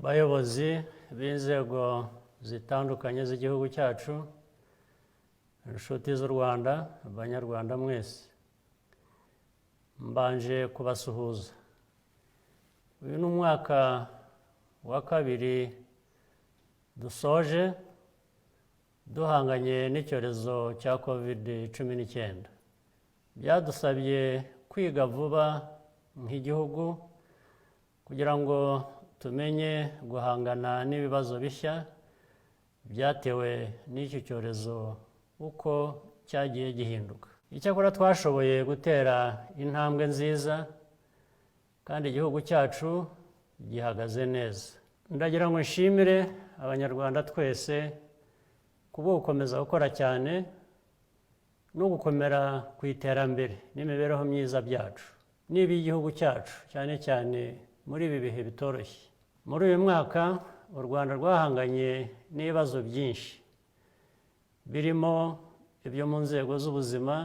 bayobozi b'inzego zitandukanye z'igihugu cyacu, inshuti z'u Rwanda, abanyarwanda mwese, mbanje kubasuhuza. Uyu ni umwaka wa kabiri dusoje duhanganye n'icyorezo cya COVID-19. Byadusabye kwiga vuba nk'igihugu kugira ngo tumenye guhangana n'ibibazo bishya byatewe n'iki cyorezo uko cyagiye gihinduka. Icyakora twashoboye gutera intambwe nziza kandi igihugu cyacu gihagaze neza. Ndagira ngo nshimire abanyarwanda twese kubwo gukomeza gukora cyane no gukomera ku iterambere n'imibereho myiza byacu n'iby'igihugu cyacu, cyane cyane muri ibi bihe bitoroshye. Muri uyu mwaka u Rwanda rwahanganye n'ibibazo byinshi birimo ibyo mu nzego z'ubuzima,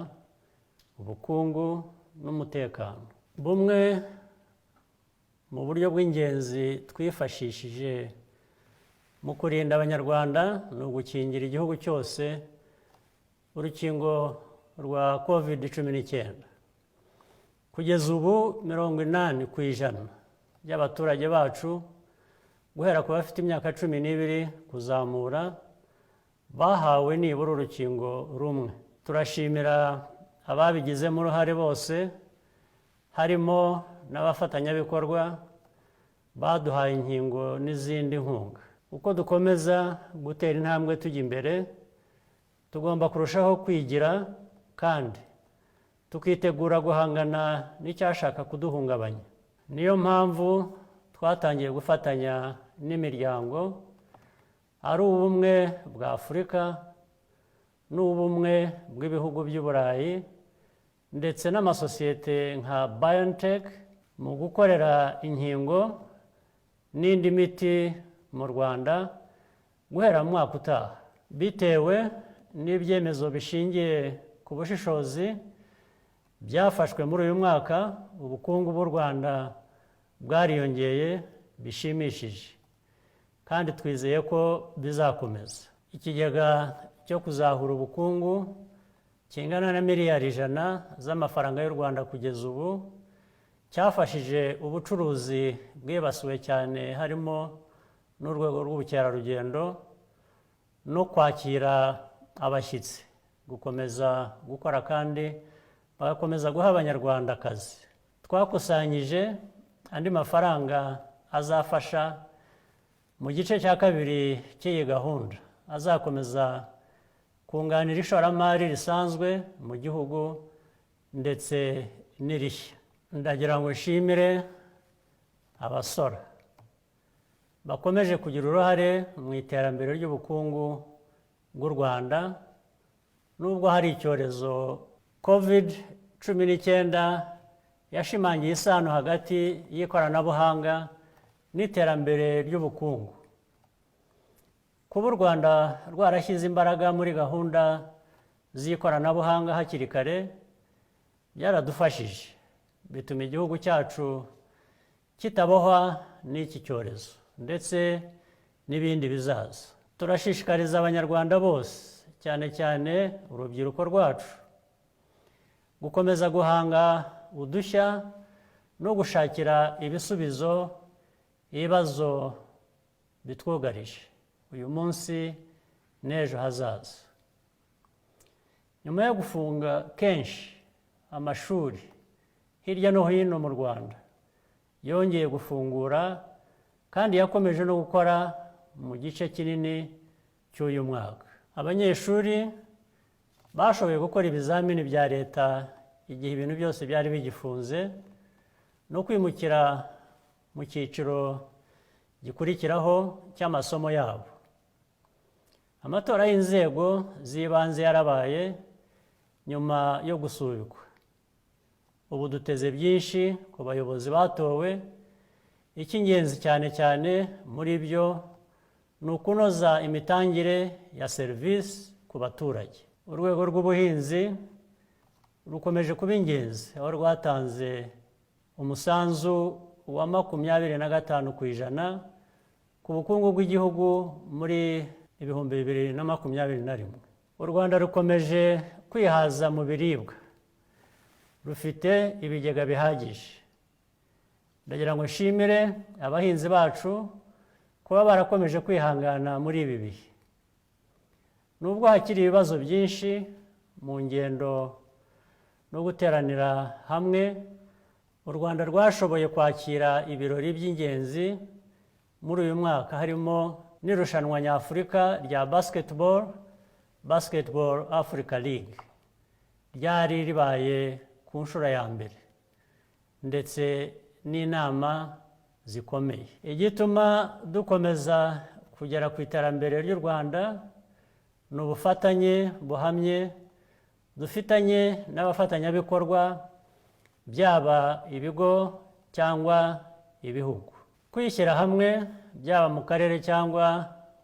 ubukungu n'umutekano. Bumwe mu buryo bw'ingenzi twifashishije mu kurinda abanyarwanda ni ugukingira igihugu cyose urukingo rwa COVID-19. Kugeza ubu 80% by'abaturage bacu guhera ku bafite imyaka 12 kuzamura bahawe nibura urukingo rumwe. Turashimira ababigizemo uruhare bose, harimo n'abafatanyabikorwa baduhaye inkingo n'izindi nkunga. Uko dukomeza gutera intambwe tujya imbere, tugomba kurushaho kwigira kandi tukitegura guhangana n'icyashaka kuduhungabanya. Niyo mpamvu twatangiye gufatanya n'imiryango ari ubumwe bwa Afurika n'ubumwe bw'ibihugu by'u Burayi ndetse n'amasosiyete nka BioNTech mu gukorera inkingo n'indi miti mu Rwanda guhera mu mwaka utaha. Bitewe n'ibyemezo bishingiye ku bushishozi byafashwe muri uyu mwaka, ubukungu bw'u Rwanda bwariyongeye bishimishije kandi twizeye ko bizakomeza. Ikigega cyo kuzahura ubukungu kingana na miliyari 100 z'amafaranga y'u Rwanda kugeza ubu cyafashije ubucuruzi bwibasiwe cyane, harimo n'urwego rw'ubukerarugendo no kwakira abashyitsi gukomeza gukora kandi bagakomeza guha abanyarwanda akazi. Twakusanyije andi mafaranga azafasha mu gice cya kabiri cy'iyi gahunda, azakomeza kunganira ishoramari risanzwe mu gihugu ndetse n'irishya. Ndagira ngo nshimire abasora bakomeje kugira uruhare mu iterambere ry'ubukungu bw'u Rwanda. Nubwo hari icyorezo COVID-19 yashimangiye isano hagati y'ikoranabuhanga n'iterambere ry'ubukungu. Kuba u Rwanda rwarashyize imbaraga muri gahunda z'ikoranabuhanga hakiri kare byaradufashije, bituma igihugu cyacu kitabohwa n'iki cyorezo ndetse n'ibindi bizaza. Turashishikariza abanyarwanda bose, cyane cyane urubyiruko rwacu, gukomeza guhanga udushya no gushakira ibisubizo ibibazo bitwugarije uyu munsi n'ejo hazaza. Nyuma yo gufunga kenshi amashuri hirya no hino mu Rwanda, yongeye gufungura kandi yakomeje no gukora mu gice kinini cy'uyu mwaka. Abanyeshuri bashoboye gukora ibizamini bya leta igihe ibintu byose byari bigifunze no kwimukira mu cyiciro gikurikiraho cy'amasomo yabo. Amatora y'inzego z'ibanze yarabaye nyuma yo gusubikwa. Ubu duteze byinshi ku bayobozi batowe. Icy'ingenzi cyane cyane muri byo ni ukunoza imitangire ya serivisi ku baturage. Urwego rw'ubuhinzi rukomeje kuba ingenzi, aho rwatanze umusanzu wa 25% ku bukungu bw'igihugu muri 2021. U Rwanda rukomeje kwihaza mu biribwa, rufite ibigega bihagije. Ndagira ngo nshimire abahinzi bacu kuba barakomeje kwihangana muri ibi bihe. Nubwo hakiri ibibazo byinshi mu ngendo no guteranira hamwe, u Rwanda rwashoboye kwakira ibirori by'ingenzi muri uyu mwaka, harimo n'irushanwa nyafurika rya Basketball Africa League ryari ribaye ku nshuro ya mbere, ndetse n'inama zikomeye. Igituma dukomeza kugera ku iterambere ry'u Rwanda ni ubufatanye buhamye dufitanye n'abafatanyabikorwa, byaba ibigo cyangwa ibihugu. Kwishyira hamwe, byaba mu karere cyangwa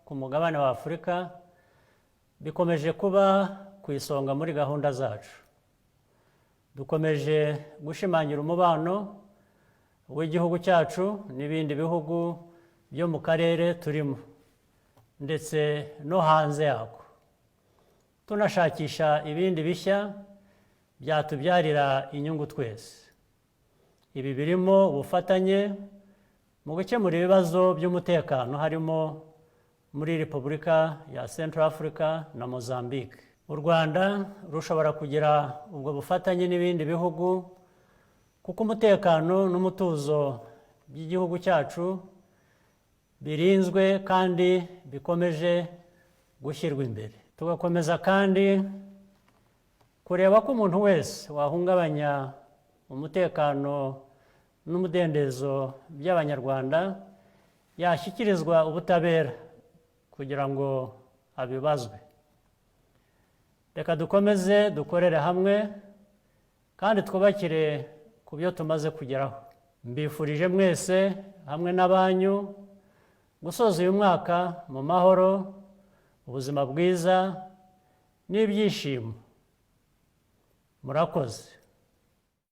ku mugabane wa Afurika, bikomeje kuba ku isonga muri gahunda zacu. Dukomeje gushimangira umubano w'igihugu cyacu n'ibindi bihugu byo mu karere turimo, ndetse no hanze yako, tunashakisha ibindi bishya byatubyarira inyungu twese. Ibi birimo ubufatanye mu gukemura ibibazo by'umutekano, harimo muri Repubulika ya Central Africa na Mozambique. U Rwanda rushobora kugira ubwo bufatanye n'ibindi bihugu kuko umutekano n'umutuzo by'igihugu cyacu birinzwe kandi bikomeje gushyirwa imbere. Tugakomeza kandi kureba ko umuntu wese wahungabanya umutekano n'umudendezo by'Abanyarwanda yashyikirizwa ubutabera kugira ngo abibazwe. Reka dukomeze dukorere hamwe kandi twubakire ku byo tumaze kugeraho. Mbifurije mwese hamwe n'abanyu gusoza uyu mwaka mu mahoro, ubuzima bwiza n'ibyishimo. Murakoze.